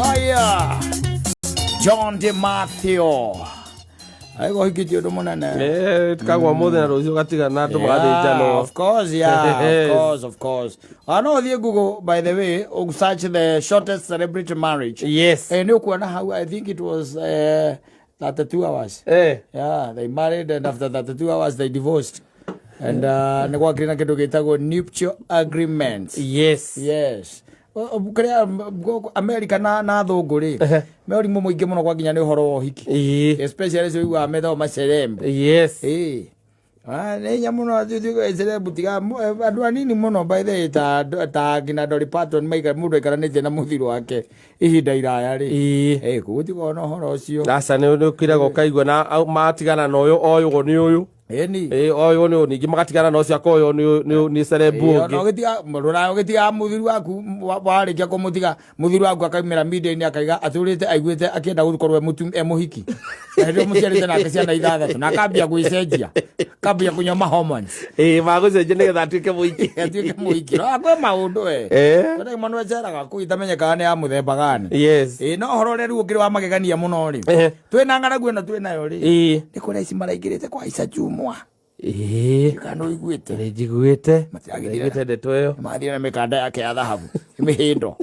Aya John De Matthew Aigo hikitio do monana tukagwa mothe na rucio gatiga na andu magathijano. Of course, of course. I know the Google, by the way, search the shortest celebrity marriage. Yes. And you know how I think it was 32 hours. Yeah, they married and after 32 hours they divorced. And nikuwa kina kitu kitago nuptial agreement. Yes. Kaya America na thunguri meori mo muingi muno kwa ginya ni uhoro wa hiki especially so wa metho macerembe. Yes. Ne nyamuno celeb tiga andu anini muno by the ta gina Dolly Parton maika mundu ikaranite na muthiru wake ihinda iraya ri kugutigwo no horo ucio asa ni ukirago kaigwa na matigana no oyo ni uyu oyo ni ningi magatigana no cia koyo ni cerebu no gitiga murura gitiga muthiru waku warikia kumutiga muthiru waku akaimira media-ini akaiga aturite aiguite akienda gukorwo muhiki ndio muciarite na ciana ithathatu na akambia gwicenjia kambia kunyoma hormones magucenjia nigetha atuike muhiki no akwe maundu ndio mwana weceraga kuitamenyeka ni ya muthemba gani. Yes. No horo riu ukiri wa magegania muno ri twina ng'aragu eno twinayo ri ni kuria ici maraingirite kwa Isa Jumwa kano iguite njiguite ndeto iyo mathira na mikanda yake ya dhahabu mihindo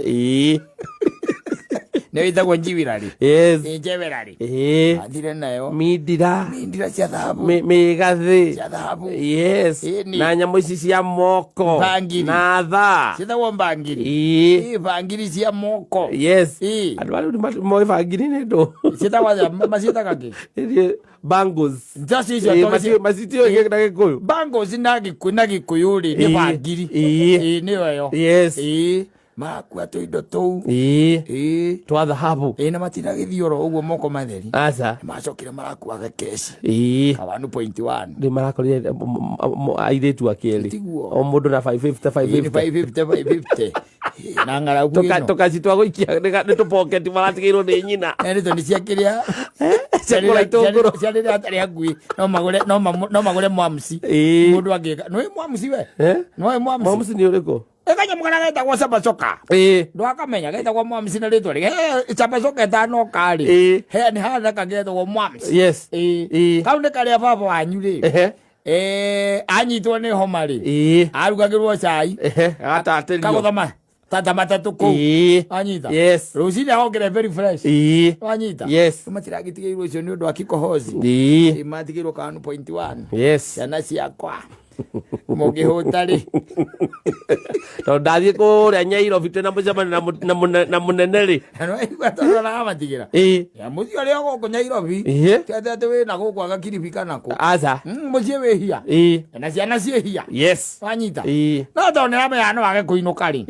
ne itagwo njiwirari njewerari athire nayo mindira cia dhahabu migathi cia dhahabu na nyamu ici cia moko na tha citagwo mbangiri mbangiri cia moko andu ari mo mbangiri ni ndo citagwo macitaga ki bangles masitio na Gikuyu bangles na Gikuyu ri ni mbangiri ni yo makua tu indo tu twa dhahabu na matina githioro uguo moko matheri aca macokire marakua gakeci 1.1 ni marakorire airetu akeli o mundu na 550 na ng'aragu ino tukacitwa guikia ni tu pocket maratigirwo ni nyina to ni ciakiria ciakora itunguru ciarire atari agui no magure mwamsi mundu angika no mwamsi we no mwamsi ni uriko ekanya mwana gaita kwa sabacoka ndo akamenya gaita kwa mwamsi na ritwa ri sabacoka tano kari ni hana kageto kwa mwamsi kaunde kari baba wanyu ri anyitwo ni homa ri arugagirwo cai ataterio kagothama tata matatu ko anyita rucini ahongere very fresh anyita matiragitigeirwo cio ni undu wa kikohozi matigirwo 1.1 ciana ciakwa mugihutari to ndathie kuria Nyairobi tena mucemani na munene ri no igwatoro na matigira ya muthio ri ogo Nyairobi tete we na guku agakiribi kana ko aza mucie we hia na ciana cie hia anyita no to ne ame ano age kuinuka ri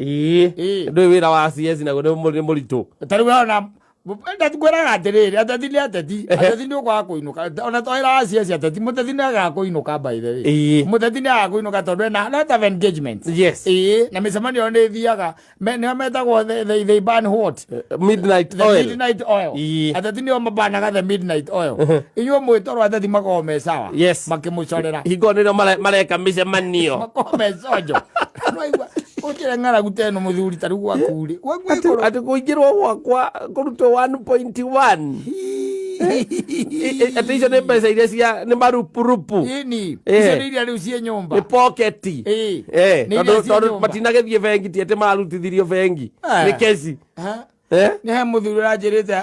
ndu wira wa CS na go muritu tari we na Bupenda tukwera gatiriri atati ni kwa kuinuka ona toira asia atati mutati ni aga kuinuka by the way mutati ni aga kuinuka tondu na lot of engagements na misemani onde thiaga ne metagwo they ban what midnight oil atati ni mabanaga the midnight oil inyo mwitoro atati makome sawa makimucorera higonero mareka misemanio makome sojo ukire ng'aragu teno muthuri tari gwakuri ati kuingirwo gwakwa kurutwo 1.1 ati icio ni pesa iria cia ni marupurupu icio ni iria riu cie nyumba ni pocket tondu matinagethie bengi ti ati mararutithirio bengi ni kesi ni he muthuri aranjirite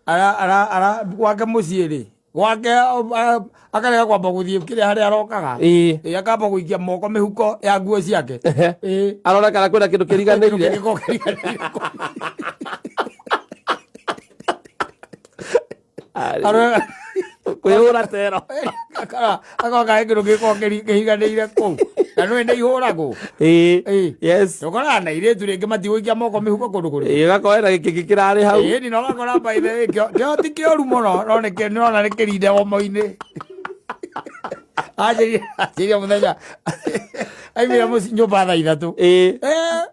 ara gwake mucii ri gwake akarega kwamba guthie kire haria arokaga akamba guikia moko mihuko ya nguo ciake arona kana kwina kindu kiriganirire kwihura tero akoka kindu giko kihiganire ku na no ende ihuragwo ukora na iretu ringi matigwikia moko mihuko kundu kuri gakoera giki kirari hau ni no gakora by the way kio ti kioru muno no ne kirona ni kirinde omo-ini ajiria muthenya aimira nyumba thaa ithatu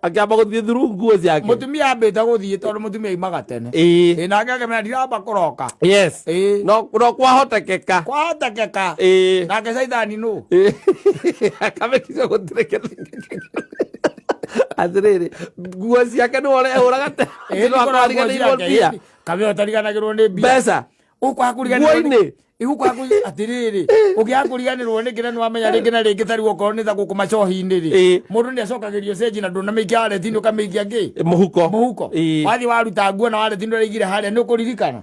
akiamba guthie through nguo ciake mutumia ambite guthie tondu mutumia imaga tene nake akimenya ndiramba kuroka no kwahotekeka nake caithani nu akamekica gutire Atiriri nguo ciake no ore uragate no akwariga ni bia kabe otariganagirwo ni bia pesa ukwa kuriganirwo igukwa atiriri ugiakuriganirwo ni ngina nwamenya ringi na ringi tari gukoro ni tha guku macohi-ini ri mundu ni acokagirio stage na nduna meikia waleti-ini ukameikia ngi muhuko wathi waruta nguo na waleti ndu raigire haria ni ukuririkana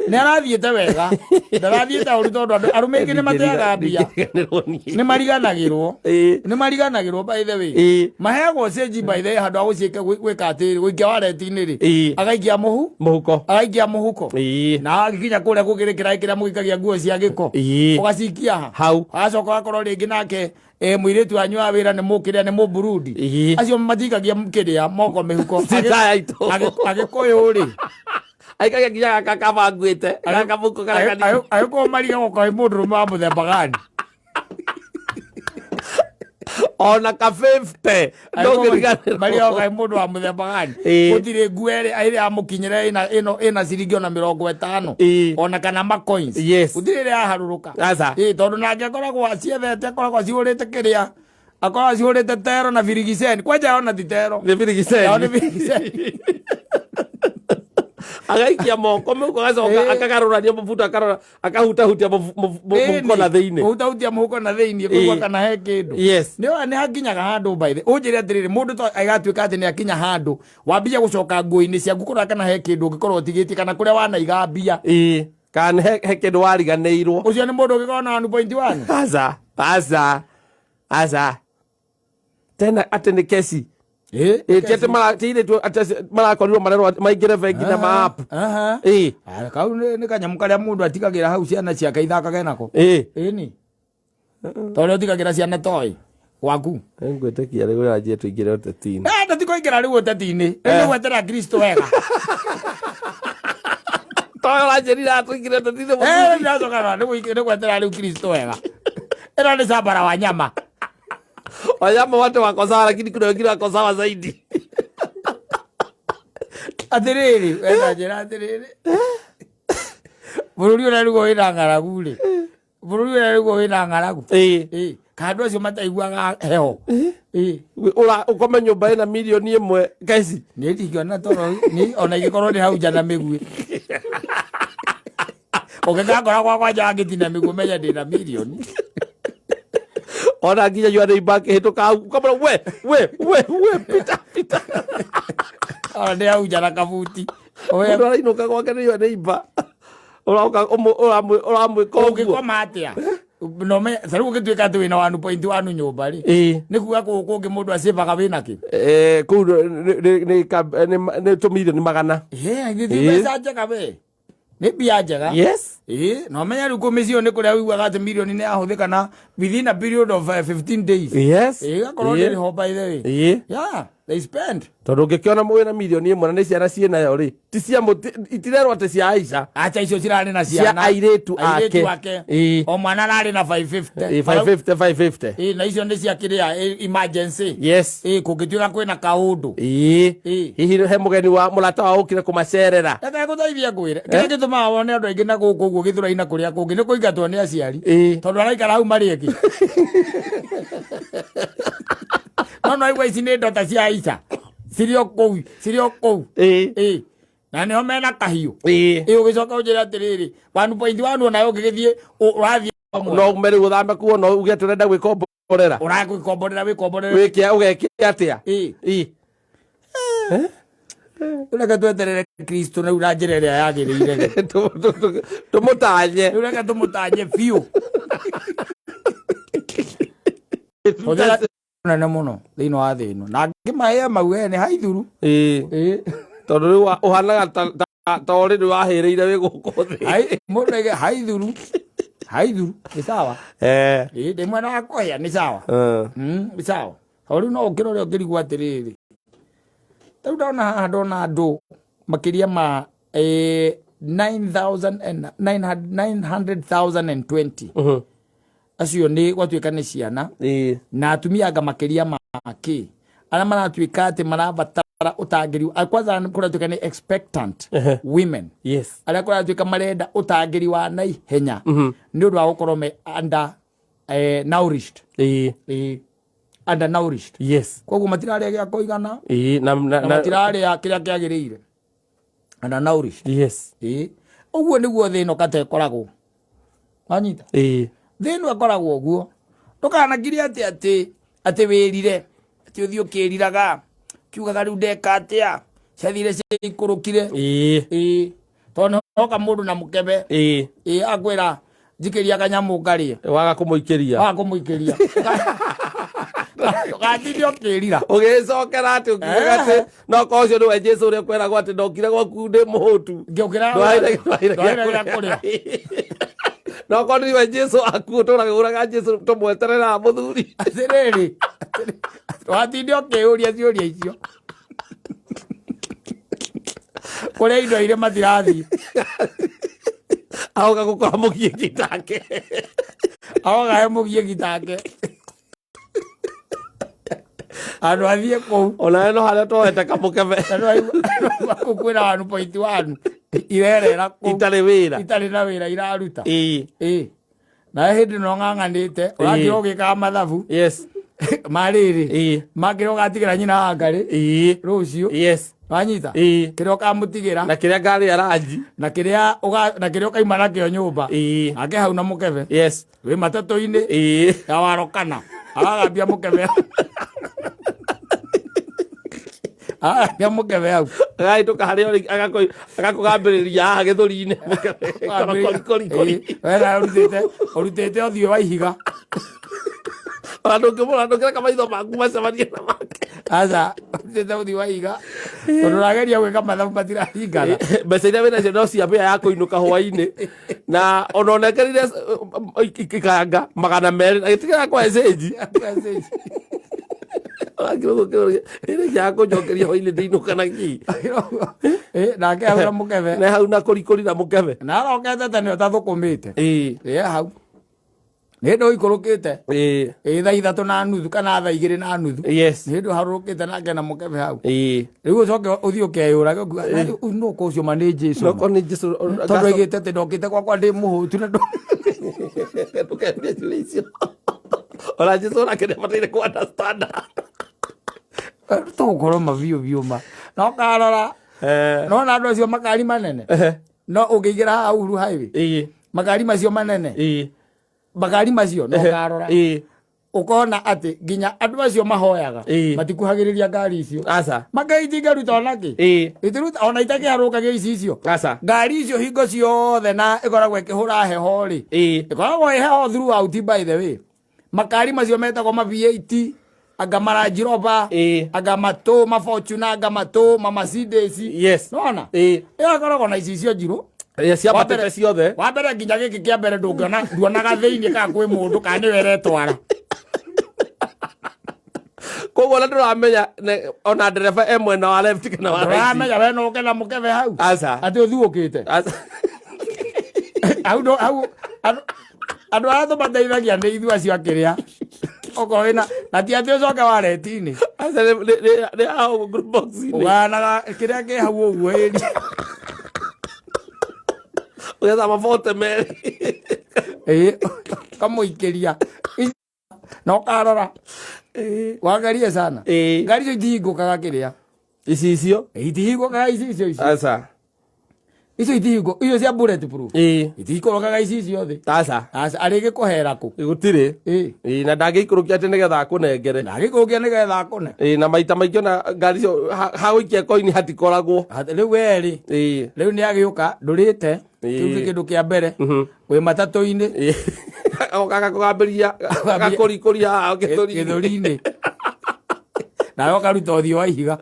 ni arathiite wega ndarathiite uri tondu arume ingi ni mateaga mbia ni mariganagirwo by the way maheagwo stage by the way handu aguciike gwika atiri gwikia waleti-ini ri agaikia muhuko na agikinya kuria kugirikira kiria mugikagia nguo cia giko ugacikia hau acoka akorwo ringi nake mwiritu wanyu wa wira ni mukiria ni muburundi acio matikagia mukiria moko mihuko agikuyu ri aikaga kinya kakabangwite gakabuko karagani ayuko mariga gukoi mundu ruma muthemba gani ona ka 50 ndogiriganirwo mariga gukoi mundu wa muthemba gani gutire nguere aire amukinyire ina ciringi ona 50 ona kana ma coins gutire ria haruruka tondu nake akoragwo aciethete akoragwo aciurite kiria akoragwo aciurite tero na virigiceni kwanja ona titero ni virigiceni agaikia moko muko gacoka akagarurania mubuto akahutahutia muhuko na thiini hutahutia muhuko na thiini kuigua kana he kindu ni hakinyaga handu by the unjire atiriri mundu to agatuika ati ni akinya handu wambia gucoka nguo-ini ciaku kurora kana he kindu ngikorwo tigitie kana kuria wanaiga mbia kana he kindu wariganirwo ucio ni mundu ugikorwo na 1.1 aza tena ati ni kesi tete marakorirwo marerwo maingire bengi na maap kau ni kanyamu karia mundu atikagira hau ciana ciake ithakage nako ni tondu utikagira ciana toi waku ngwitikia riu ranjie tuingire uteti-ini ndatikoingira riu uteti-ini riu gwetera Kristo wega toyo ranjirira tuingire uteti-ini ndacoka ni gwetera riu Kristo wega ino ni Sambara Wanyama Wanyama wote wako sawa, lakini kuna wengine wako sawa zaidi. Atiriri, wena njira atiriri. Bururi ura rugo wina ngaragu ri. Bururi ura rugo wina ngaragu. Kandu acio mataiguaga heho. Ura ukome nyumba ina milioni imwe kaisi. Ni ndikiona toro ni ona igikorwo ni hau jana migui. Ogekakora kwa jangitina migui menya ndina milioni. Ona nginya yua ni bank hituka ukamra we pita ona ni au jana kabuti oya ndo inoka gwake ni yua ni ba ora mwe koma atia no me saru gituika tu ina 1.1 nyumba ri ni kuga kungi mundu acibaga wina ki ku ni to milioni magana ngithi mbeca njega we ni bia njega no menya riu kumicio ni kuria wiguaga ati milioni ni ahuthika na within a period of 15 days gakorwo ni ho by the way they spend tondu ngikiona mwina milioni imwe na ni ciana cienayo ri ti cia itirerwo ati cia Aisha acha icio cirari na ciana airetu ake o mwana arari na 550 na icio ni cia kiria emergency kungituika kwina kaundu hihi he mugeni wa mulata wa ukire kumacerera eka guteithia ngwire kile gituma wone andu aingi na guku guo githura-ina kuria kungi ni kuingatwo ni aciari tondu araikara hau mari eki no igwa ici ni ndota cia Aisha sirio kou na niho mena kahiu ugicoka unjira atiriri 1.1 ona ungigithie urathie no umeri guthamba kuo no uge turenda gwikomborera uragwikomborera wikia ugekia atia ureka tweterere Kristo na uranjira iria yagirire tumutanye ureka tumutanye biu nene muno thiini wa thi ino na ngimahea mau ene haithuru tondu riu uhanaga ta uri ni wahiriire wi guku thi mundu ege haithuru ni sawa ndi mwana wa kuhea ni sawa ni sawa ori no ukirore ukirigwa atiriri tau ndona andu makiria ma 900,020 acio ni gwatuika ni ciana na atumia anga makiria maki ara maratuika ati marabatara utangiri kwanza kuratuika ni expectant women ara kuratuika marenda utangiri wa naihenya ni undu wa gukorwo me under nourished undernourished. Yes. Koguo matiraria gya kuigana. Na matiraria kiria kiagiriire. Undernourished. Yes. Uguo niguo thino kate koragwo. Anyita. Thino akoragwo guo. Ndukanagirie ati wirire. Ati uthi ukiriraga. Kiugaga riu ndeka atia. Ciathire ciikurukire. Tono oka mundu na mukebe. Akwira jikiria kanyamu ngarie. Waga kumuikiria. Gatithio kirira. Ugicokera ati ukiuga ati no kocio ni we Jesu uri kwiragwo ati ndokire gwaku ndi muhutu. Ngiukira. Kuria. No koni we Jesu aku turaga Jesu tumweterera muthuri. Atiriri. Gatithio kiuria ciuria icio. Kuria indo ire matirathi. Aoga gukora mugie gitake. Aoga mugie gitake. Andu athie kou. Ona no haria twoete kamukebe. Andu kukwira anu pointi wanu. Irerera kou. Itari na wira iraruta. Na hindi no ng'ang'anite. Urathio gika mathabu. Yes. Mariri. Makiro gatigira nyina ngari. Rucio. Yes. Wanyita. Kirio kamutigira. Na kiria ngari araji. Na kirio kaima nakio nyumba. Ake hau na mukebe. Yes. We matatu-ini. Ya warokana. Agambia mukebe. Ya mukebe hau. Gai tukaharia agakugambiriria githuri-ini mukebe. Wera urutete uthio wa ihiga. Andu kira kamaitho maku macemanie na make. Aza urutete uthio wa ihiga. Turageria gwika mathabu matiraringana. Mbeca iria wina cio no cia mbia ya kuinuka hwaini na ona onekerire ikanga 200 agitigira kwa message. Ire ya kunjokeria hwaini ndiinuka na ki. Nake hau na mukebe. Na hau na kurikuri na mukebe. Na rokete tani utathukumite. Hau. Nindo ikurukite. Thaa 3:30 kana thaa 2:30. Yes. Nindo harukite nake na mukebe hau. Riu ucoke uthi ukeyura no kocio mane Jesu. No koni Jesu. Tondu igite te ndokite kwa ndi muhutu na ndo. Tukambia tulicio. Ola Jesu na kene matire ku understand. Tugukoro mabiu ma. No karora. No na ndo acio makari manene. No ukigira hau ru highway. Makari macio manene. Magari macio no karora. Ukona ati ginya andu acio mahoyaga matikuhagiriria ngari icio. Asa. Magaiti ngaruta onaki. Itiruta ona itake harukagia icio. Asa. Ngari icio hingo ciothe na ikoragwo ikihura heho ri. Ikoragwo heho throughout by the way. Makari macio metagwo ma V8 aga Range Rover aga mato ma Fortuner aga mato ma Mercedes. Yes. Nona. Ikoragwo na icio njiru. Cia batete ciothe. Wa mbere nginya giki kia mbere nduonaga thiini ka kwi mundu kana were twara. Koguo na nduramenya ona ndereba mwena wa left kana wa right. Nduramenya we no kena mukebe hau. Asa. Ati uthiukite. Asa. Hau andu ato mateithagia ni ithu acio akiria. Oko wina na ti ati ucoke wa retini. Asa ne hau group box ni. Wana kiria ki hau uguo iri. Ugetha mabote meri. Kamuikiria. No karora. Wagarie sana. Ngari icio itihingukaga kiria. Icio. Itihingukaga icio. Asa. Icio itihingo. Icio cia bulletproof. Itihingukaga icio thi. Asa. Asa arige kuhera ku. Gutire. Na ndangikurukia ati nigetha akunengere. Ndangikurukia nigetha akune. Na maita maingĩ na ngari icio hagũikia koini hatikoragwo. Riu weri. Riu ni agiuka ndurite. Kiu kindu kia mbere. Wi matatu-ini. Gakũgambiria gakũrikũria githuri-ini. Nawe ukaruta uthio wa ihiga.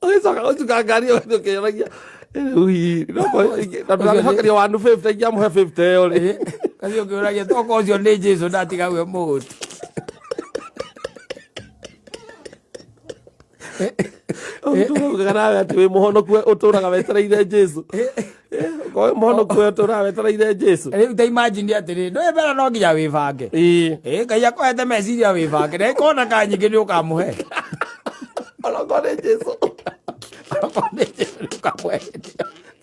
Ugicoka gutuka ngari ĩyo ũkĩoragia ui na ndũragĩcokeria wa 50 ingia mũhe 50 ĩyo rĩ. Kacio ũkĩũragia toka ũcio nĩ Jesu ndatiga we mũhutu. Ũtugaga nawe atĩ wĩ mũhonoku ũtũraga wetereire Jesu. Kowe mũhonoku ũtũraga wetereire Jesu. Rĩu ta imagine atĩrĩ ndũĩ mbere no nginya wĩbange. Ngai akohete meciria wĩbange na ĩkoneka nyingĩ nĩ ũkamũhe. Onokorwo nĩ Jesu. Onokorwo nĩ Jesu nĩ ũkamũhe.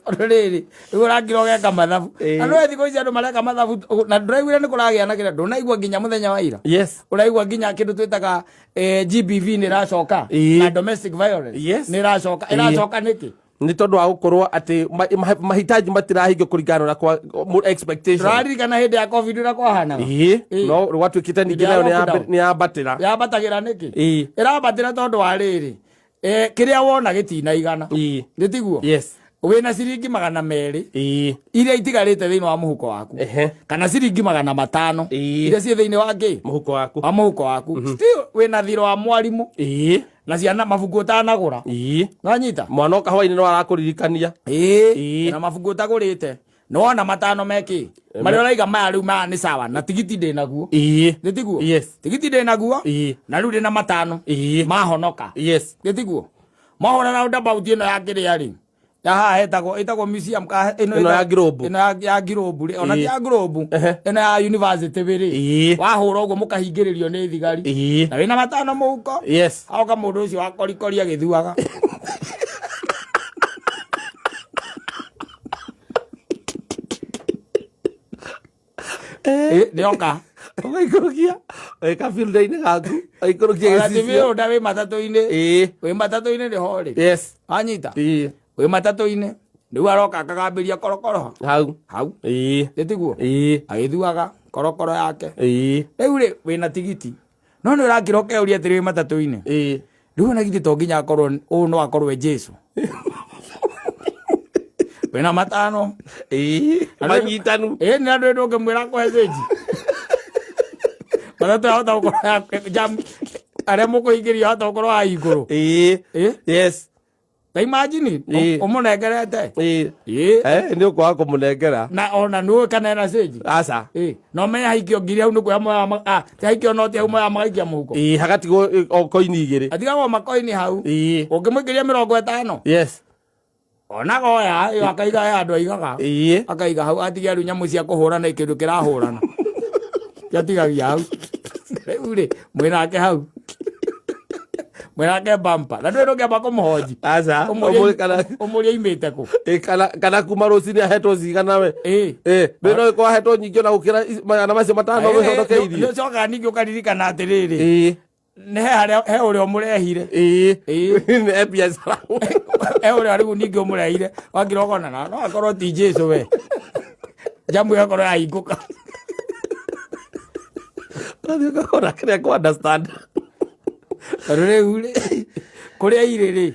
Riri urangiro geka mathabu ano ethiko ici andu mareka mathabu na ndiraigwire ni kuragia na kira ndunaigwa nginya muthenya wa ira yes uraigwa nginya kindu twitaga GBV ni racoka na domestic violence ni racoka iracoka niki ni tondu wa gukorwo ati mahitaji matirahingio kuringana na kwa expectation raririkana hindi ya covid na kwa hana no watwikite ningi nayo ni yambatagira niki irabatira tondu wa riri kiria wona gitina igana gitiguo yes wina ciringi 200 iria itigarite thiini wa muhuko waku kana ciringi 500 iria cie thiini wa ki muhuko waku still wina thiro wa mwarimu na ciana mabuku utanagura nanyita mwana kahwaini no arakuririkania na mabuku utagurite no ona matano meki mari oraiga maya riu maya ni sawa na tigiti ndi naguo gitiguo tigiti ndi naguo na riu ndi na matano mahonoka gitiguo mahona na about ino ya kiri ari ya hetagwo museum ino ya Globe ya Globe ona ya Globe ino ya university biri wahura ugo mukahingiririo ni thigari na wina matano muhuko auka mundu ucio wakorikori agithuaga nioka oikurukia eka field-ini gaku oikurukia gicicio nda wi matatu-ini ni hori anyita wi matatu-ini riu aroka akagambiria korokoro hau gitiguo agithuaga korokoro yake riu ri wina tigiti no ni urakira ukeuria atiri wi matatu-ini riu na giti to nginya akorwo u no akorwo Jesu wina matano manyitanu ni andu ndo ngimwira ko hezeji matatu hota gukora jam are mukuingiria hota gukora iguru yes ta imagine umunengerete ni ukwa kumunengera na ona nu kana na seji asa no me haikio ngiri au nuko amwe ta haikio no ti amwe amaikia muhuko hagatigo koini igiri atigawo makoini hau ungimwikiria 50 yes ona goya yo akaiga ya andu aigaga akaiga hau atigia riu nyamu cia kuhurana ikindu kirahurana yatigagia hau uri mwirake hau mwirake bumper na ndu ngiamba kumuhoji asa umuria imite ku kana kuma rucini ahetwo cigana we no ko ahetwo nyingio na gukira na macio matano we hodokeirie no coka ningi ukaririkana atiriri ne he uri omurehire ne biashara he uri ari ningi omurehire wangira okona na no akorwo ti Jesu we jamu yakorwo ahinguka ndio kakora kile ko understand rure kuria iri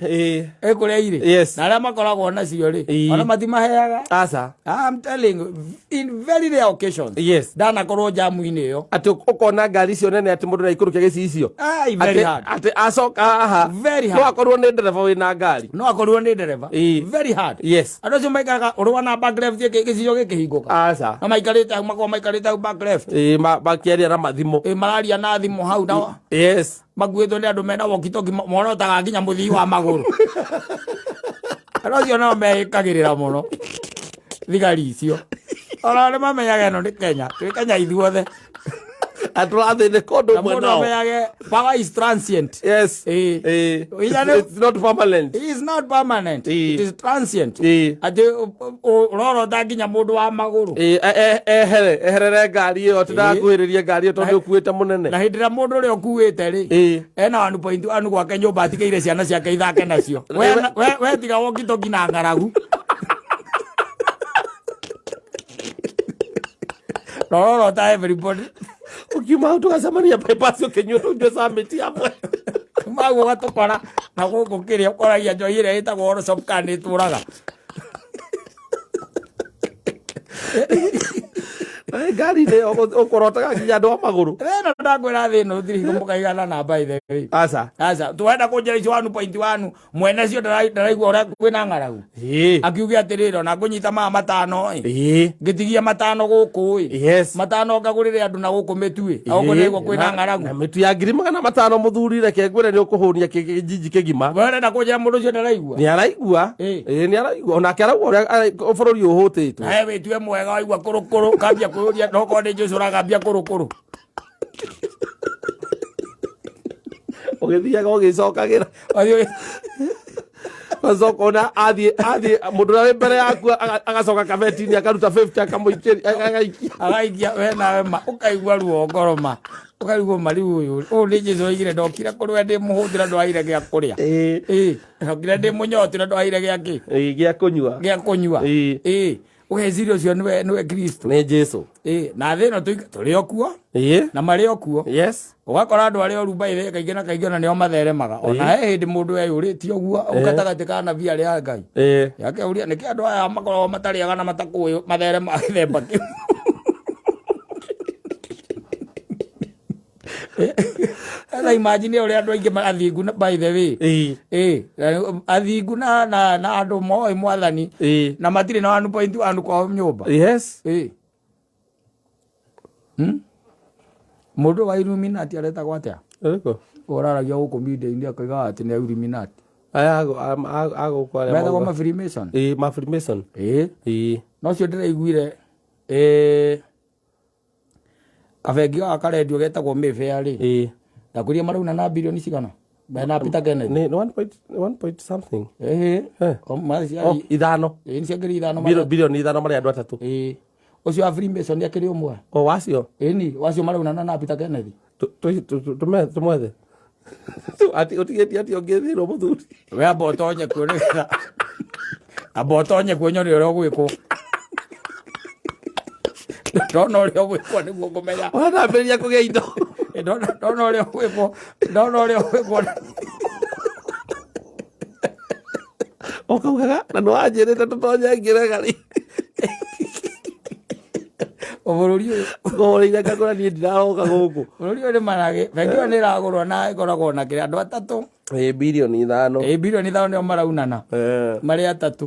kuria iri na aria makoragwo nacio ri ona matimaheaga asa I'm telling you in very rare occasions ndanakorwo jamu-ini iyo ati ukona ngari cio nene ati mundu na ikurukia gicicio very hard ati acoka aha very hard no akorwo ni ndereva wina ngari no akorwo ni ndereva very hard andu acio maikaraga urwa na back left gicicio gikihinguka asa na maikarite makwa maikarite back left makiaria na mathimu mararia na thimu hau na maguitwo ni andu mena walkie-talkie morotaga nginya muthii wa maguru andu acio no mekagirira muno thigari icio ona ni mamenyaga ino ni Kenya Kenya ithuothe aturathine kondo mwenao mamenyage power is transient it's not permanent it is transient ati uroro nginya mundu wa maguru eherere ngari iyo tindakuhiriria ngari iyo tondu ukuite munene na hindira mundu uri ukuite ri ena 1.1 gwake nyumba atigeire ciana ciake ithake nacio we tiga walkie-talkie na ngaragu roro ta everybody ukiuma tukacemania bypass ukinyua tunjwe summit hapo magu gatukora na guku kiria ukoragia njoi iria itagwo horoscope kana ituraga ngari ni ukorotaga nginya andu a maguru na ndagwira thino thiri mukaigana na by the way asa tuenda kunjira icio 1.1 mwene cio ndaraigua uria kwina ngaragu akiugia atiriri ona ngunyita matano ngitigia matano guku matano ngagurire andu na guku mitui auko ndaigua kwina ngaragu na mitu ya 500 muthuri reke ngwire ni ukuhuria kijiji kigima wenda kunjira mundu cio ndaraigua ni araigua ni araigua ona karagu uria bururi uhutitwo he witue mwega waigua kurukuru kambia kuria no konde Jesu ragambia kurukuru ogithiaga ugicokagira Mazoko na adhi mundu na mbere yaku agacoka kabeti-ini akaruta 50 agaikia we nawe ma ukaigua ruo ngoroma ukaigua mari uyu ni Jesu oigire ndokire kurwe ndi muhuthira ndwaire gia kuria ndokire ndi munyotira ndwaire gia ki gia kunyua ugeciria ucio niwe Kristo ni Jesu na thino turi okuo na mari okuo ugakora andu aria oru baire kaingĩ na kaingĩ ona nĩo matheremaga ona he hĩndĩ mũndũ eyũrĩtie ũguo gatagatĩ ka nabii arĩa Ngai yake ũria nĩkĩ andũ aya makoragwo matarĩaga na matakũĩ matheremaga gĩthemba kĩu na imagine ũrĩa andũ aingĩ athingu by the way athingu na andũ moĩ mwathani na matirĩ na 1.1 kwao nyũmba mundu wa Illuminati aretagwo atia uraragia guku media-inĩ akoiga atĩ nĩ Illuminati metagwo ma Freemason no cio ndĩraiguire kabengi gaka karendio getagwo Mayfair rĩ ndakuria marauna na bilioni cigana na Peter Kennedy ni 1 point something ithano ni ciangiri ithano bilioni ithano mari andu atatu ucio wa Freemason ni akiri umwe wacio ni wacio maraunana na Peter Kennedy tumwethe ati ongethirwo muthuri we abotonye kuonekana abotonye kuonyo ri ogwikwo ndona ũrĩa ũgwĩkwo nĩguo ngũmenya wanambĩrĩria kũgĩa indo ndona ũrĩa ũgwĩkwo ũkaugaga na nĩwanjĩrĩte tũtonye ngĩrega rĩ bũrũri ũyũ ngũrĩire ngagũra niĩ ndiraroka gũkũ bũrũri ũyũ nĩ marage bengi ĩyo nĩ ĩragũrwo na ĩkoragwo na kĩrĩa andũ atatũ bilioni ithano nĩo maraunana marĩ atatũ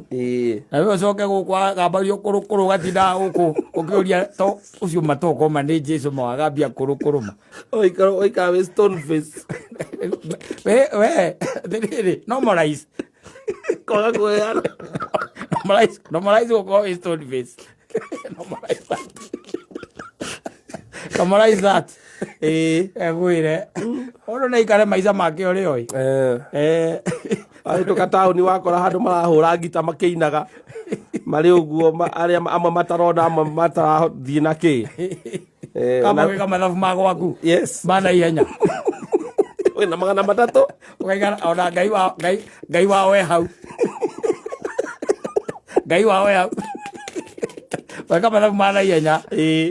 na we ũcoke gũkũ agambario kũrũkũrũ gatindaga gũkũ ũkĩũria to ũcio matokoma nĩ Jesu mawagambia kũrũkũrũma oikara wĩ stone face we thĩrĩrĩ normalize kwaga kwĩyana normalize gũkorwo wĩ stone face normalize that egwire ũndũ nĩ ikare maica make ũrĩ oi ahĩtũka taũni wakora handũ marahũra ngita makĩinaga marĩ ũguo arĩa amwe matarona amwe matarathiĩ na kĩ kamagĩka mathabu ma gwaku mana ihenya wĩna 300 ũkaigana ona Ngai wawe hau Ngai wawe hau weka mathabu mana ihenya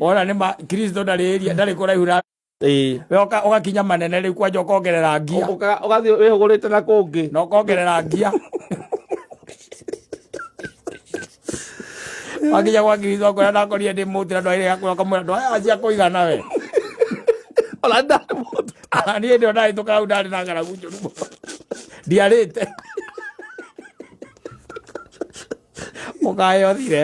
ona nĩ Kristo ndarĩ kũraihu na we ũgakinya manene rĩu kwanja ũkongerera ngia ũgathiĩ wĩhũgũrĩte na kũngĩ na ũkongerera ngia wakinya gwa Kristo kwĩra ndakorire ndĩ mũtĩra ndwaire gakũra kamwĩra andũ aya cia kũigana we ona ndarĩ mũndũ niĩ ndio ndahĩtũka hau ndarĩ na ng'aragu njũru ndiarĩte ũkahe ũthire